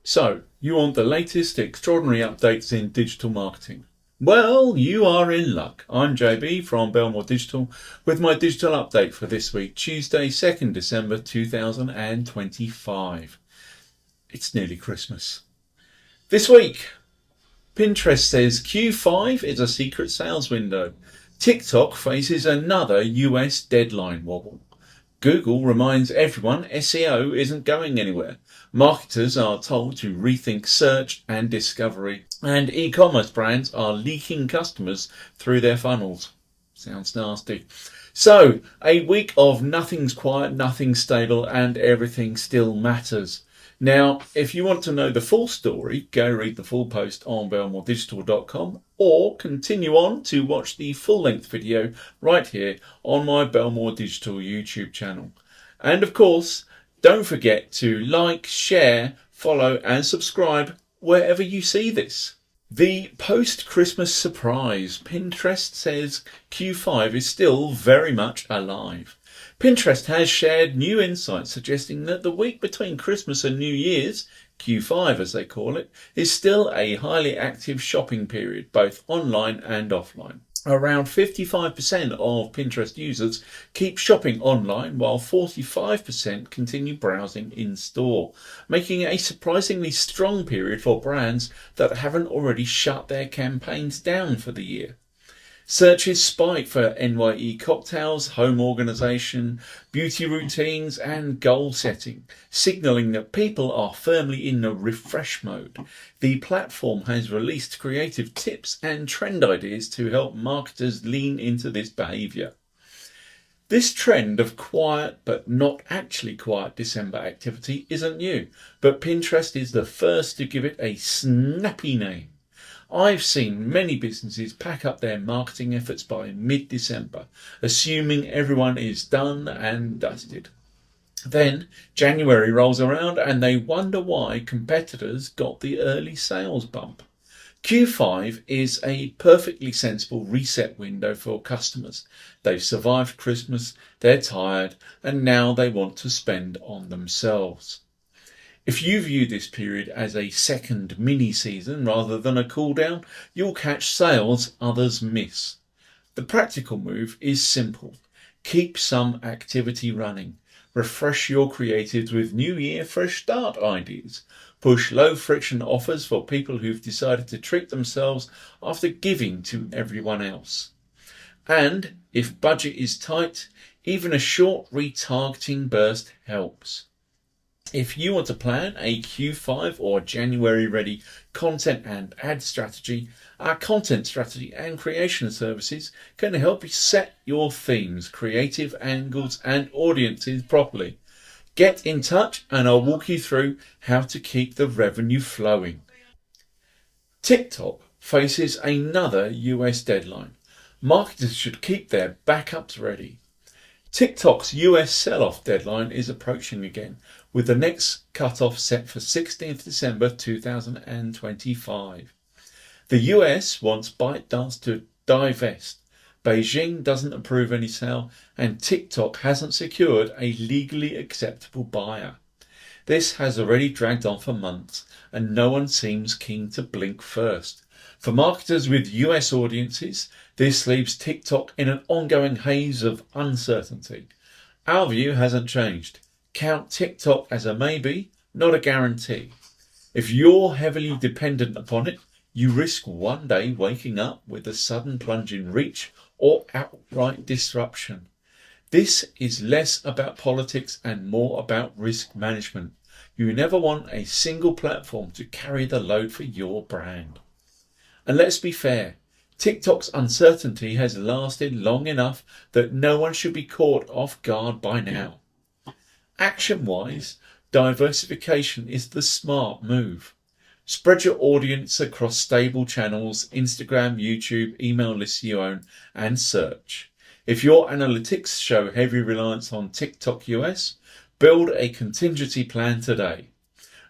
So, you want the latest extraordinary updates in digital marketing? Well, you are in luck. I'm JB from Belmoredigital with my digital update for this week, Tuesday, 2nd December 2025. It's nearly Christmas. This week, Pinterest says Q5 is a secret sales window. TikTok faces another US deadline wobble. Google reminds everyone SEO isn't going anywhere. Marketers are told to rethink search and discovery. And e-commerce brands are leaking customers through their funnels. Sounds nasty. So, a week of nothing's quiet, nothing's stable, and everything still matters. Now, if you want to know the full story, go read the full post on belmoredigital.com or continue on to watch the full-length video right here on my Belmore Digital YouTube channel. And of course, don't forget to like, share, follow and subscribe wherever you see this. The post-Christmas surprise. Pinterest says Q5 is still very much alive. Pinterest has shared new insights suggesting that the week between Christmas and New Year's, Q5 as they call it, is still a highly active shopping period, both online and offline. Around 55% of Pinterest users keep shopping online, while 45% continue browsing in store, making it a surprisingly strong period for brands that haven't already shut their campaigns down for the year. Searches spike for NYE cocktails, home organisation, beauty routines and goal setting, signalling that people are firmly in the refresh mode. The platform has released creative tips and trend ideas to help marketers lean into this behaviour. This trend of quiet but not actually quiet December activity isn't new, but Pinterest is the first to give it a snappy name. I've seen many businesses pack up their marketing efforts by mid-December, assuming everyone is done and dusted. Then January rolls around and they wonder why competitors got the early sales bump. Q5 is a perfectly sensible reset window for customers. They've survived Christmas, they're tired, and now they want to spend on themselves. If you view this period as a second mini-season rather than a cool-down, you'll catch sales others miss. The practical move is simple. Keep some activity running. Refresh your creatives with New Year fresh start ideas. Push low-friction offers for people who've decided to treat themselves after giving to everyone else. And if budget is tight, even a short retargeting burst helps. If you want to plan a Q5 or January ready content and ad strategy, our content strategy and creation services can help you set your themes, creative angles and audiences properly. Get in touch and I'll walk you through how to keep the revenue flowing. TikTok faces another US deadline. Marketers should keep their backups ready. TikTok's US sell-off deadline is approaching again, with the next cut-off set for 16th December 2025. The US wants ByteDance to divest. Beijing doesn't approve any sale, and TikTok hasn't secured a legally acceptable buyer. This has already dragged on for months, and no one seems keen to blink first. For marketers with US audiences, this leaves TikTok in an ongoing haze of uncertainty. Our view hasn't changed. Count TikTok as a maybe, not a guarantee. If you're heavily dependent upon it, you risk one day waking up with a sudden plunge in reach or outright disruption. This is less about politics and more about risk management. You never want a single platform to carry the load for your brand. And let's be fair, TikTok's uncertainty has lasted long enough that no one should be caught off guard by now. Action-wise, diversification is the smart move. Spread your audience across stable channels, Instagram, YouTube, email lists you own, and search. If your analytics show heavy reliance on TikTok US, build a contingency plan today.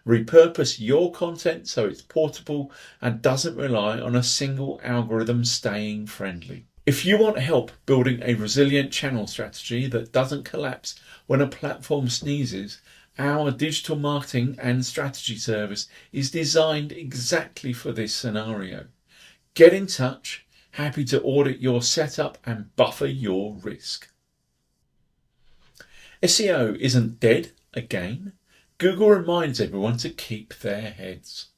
Repurpose your content so it's portable and doesn't rely on a single algorithm staying friendly. If you want help building a resilient channel strategy that doesn't collapse when a platform sneezes, Our digital marketing and strategy service is designed exactly for this scenario. Get in touch. Happy to audit your setup and buffer your risk. SEO isn't dead again. Google reminds everyone to keep their heads.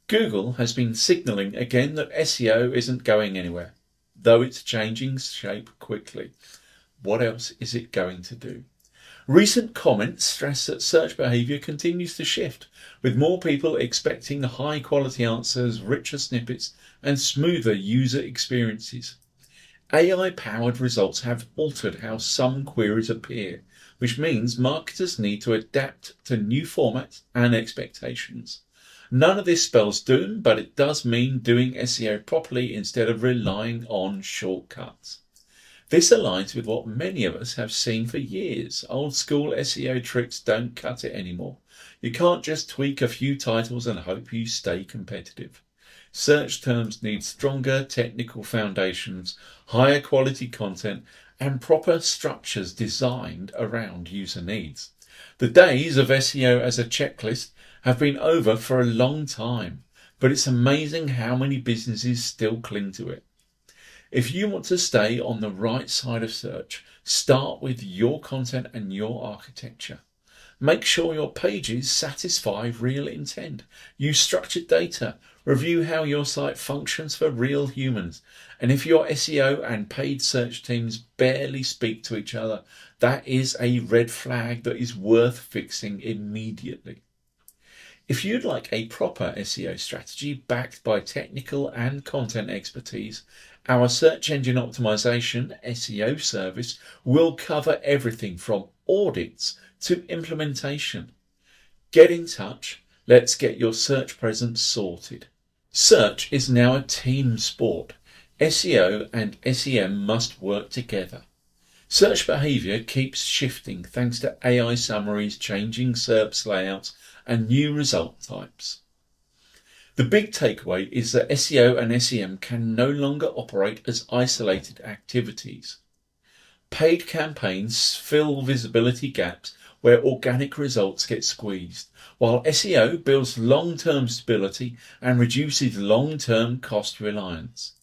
Google has been signalling again that SEO isn't going anywhere, though it's changing shape quickly. What else is it going to do? Recent comments stress that search behaviour continues to shift, with more people expecting high quality answers, richer snippets, and smoother user experiences. AI-powered results have altered how some queries appear, which means marketers need to adapt to new formats and expectations. None of this spells doom, but it does mean doing SEO properly instead of relying on shortcuts. This aligns with what many of us have seen for years. Old school SEO tricks don't cut it anymore. You can't just tweak a few titles and hope you stay competitive. Search terms need stronger technical foundations, higher quality content, and proper structures designed around user needs. The days of SEO as a checklist have been over for a long time, but it's amazing how many businesses still cling to it. If you want to stay on the right side of search, start with your content and your architecture. Make sure your pages satisfy real intent. Use structured data. Review how your site functions for real humans. And if your SEO and paid search teams barely speak to each other, that is a red flag that is worth fixing immediately. If you'd like a proper SEO strategy backed by technical and content expertise, our search engine optimization SEO service will cover everything from audits to implementation. Get in touch. Let's get your search presence sorted. Search is now a team sport. SEO and SEM must work together. Search behavior keeps shifting thanks to AI summaries, changing SERPs layouts, and new result types. The big takeaway is that SEO and SEM can no longer operate as isolated activities. Paid campaigns fill visibility gaps where organic results get squeezed, while SEO builds long-term stability and reduces long-term cost reliance.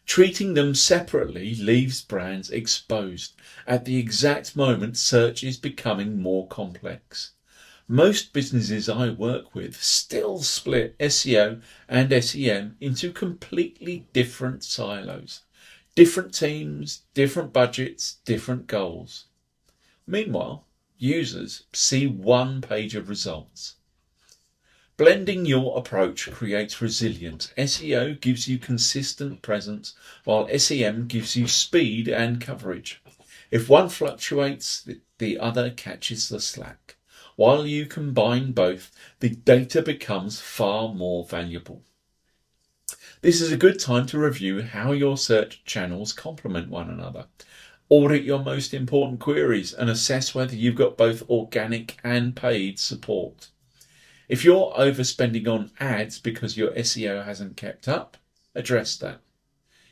Treating them separately leaves brands exposed at the exact moment search is becoming more complex. Most businesses I work with still split SEO and SEM into completely different silos. Different teams, different budgets, different goals. Meanwhile, users see one page of results. Blending your approach creates resilience. SEO gives you consistent presence, while SEM gives you speed and coverage. If one fluctuates, the other catches the slack. While you combine both, the data becomes far more valuable. This is a good time to review how your search channels complement one another. Audit your most important queries and assess whether you've got both organic and paid support. If you're overspending on ads because your SEO hasn't kept up, address that.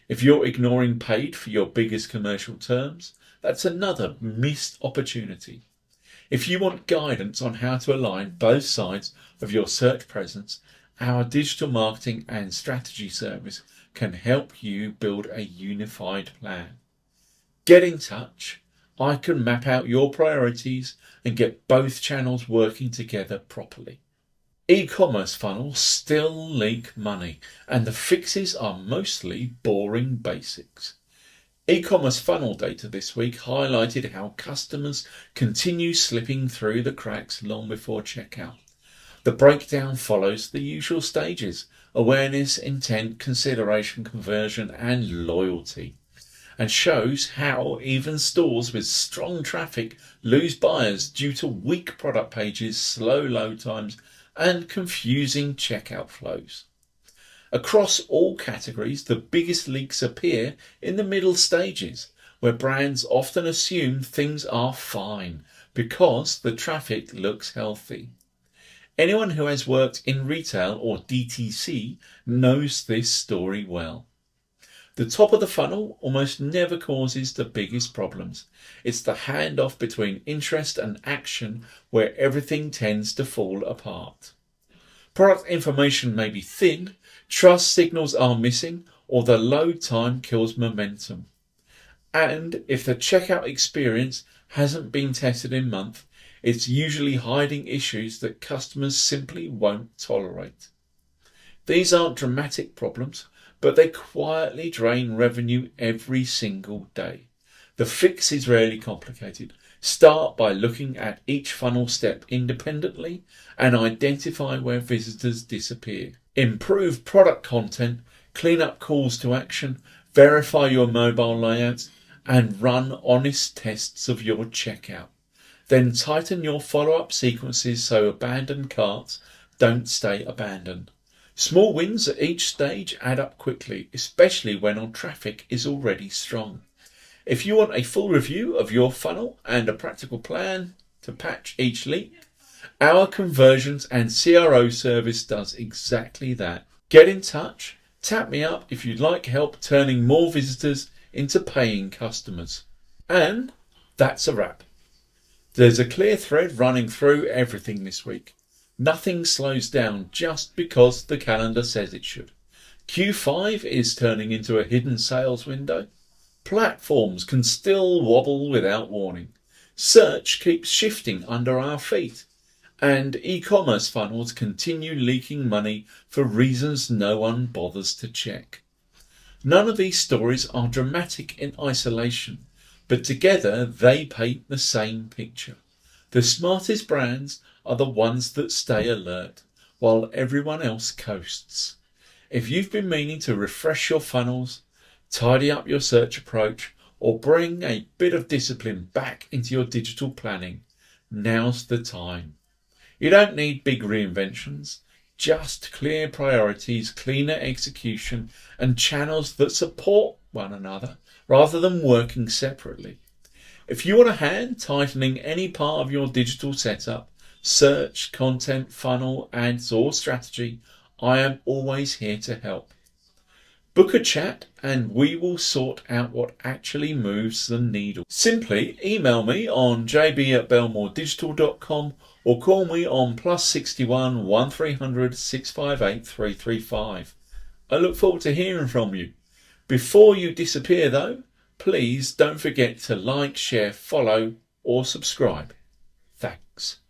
If you're ignoring paid for your biggest commercial terms, that's another missed opportunity. If you want guidance on how to align both sides of your search presence, our digital marketing and strategy service can help you build a unified plan. Get in touch. I can map out your priorities and get both channels working together properly. E-commerce funnels still leak money, and the fixes are mostly boring basics. E-commerce funnel data this week highlighted how customers continue slipping through the cracks long before checkout. The breakdown follows the usual stages: awareness, intent, consideration, conversion, and loyalty, and shows how even stores with strong traffic lose buyers due to weak product pages, slow load times, and confusing checkout flows. Across all categories, the biggest leaks appear in the middle stages, where brands often assume things are fine because the traffic looks healthy. Anyone who has worked in retail or DTC knows this story well. The top of the funnel almost never causes the biggest problems. It's the handoff between interest and action where everything tends to fall apart. Product information may be thin, trust signals are missing, or the load time kills momentum. And if the checkout experience hasn't been tested in months, it's usually hiding issues that customers simply won't tolerate. These aren't dramatic problems, but they quietly drain revenue every single day. The fix is rarely complicated. Start by looking at each funnel step independently and identify where visitors disappear. Improve product content, clean up calls to action, verify your mobile layouts, and run honest tests of your checkout. Then tighten your follow-up sequences so abandoned carts don't stay abandoned. Small wins at each stage add up quickly, especially when our traffic is already strong. If you want a full review of your funnel and a practical plan to patch each leak, our conversions and CRO service does exactly that. Get in touch, tap me up if you'd like help turning more visitors into paying customers. And that's a wrap. There's a clear thread running through everything this week. Nothing slows down just because the calendar says it should. Q5 is turning into a hidden sales window. Platforms can still wobble without warning. Search keeps shifting under our feet. And e-commerce funnels continue leaking money for reasons no one bothers to check. None of these stories are dramatic in isolation, but together they paint the same picture. The smartest brands are the ones that stay alert, while everyone else coasts. If you've been meaning to refresh your funnels, tidy up your search approach, or bring a bit of discipline back into your digital planning, now's the time. You don't need big reinventions, just clear priorities, cleaner execution, and channels that support one another rather than working separately. If you want a hand tightening any part of your digital setup, search, content, funnel, ads, or strategy, I am always here to help. Book a chat and we will sort out what actually moves the needle. Simply email me on jb@belmoredigital.com or call me on +61 1300 658 335. I look forward to hearing from you. Before you disappear though, please don't forget to like, share, follow or subscribe. Thanks.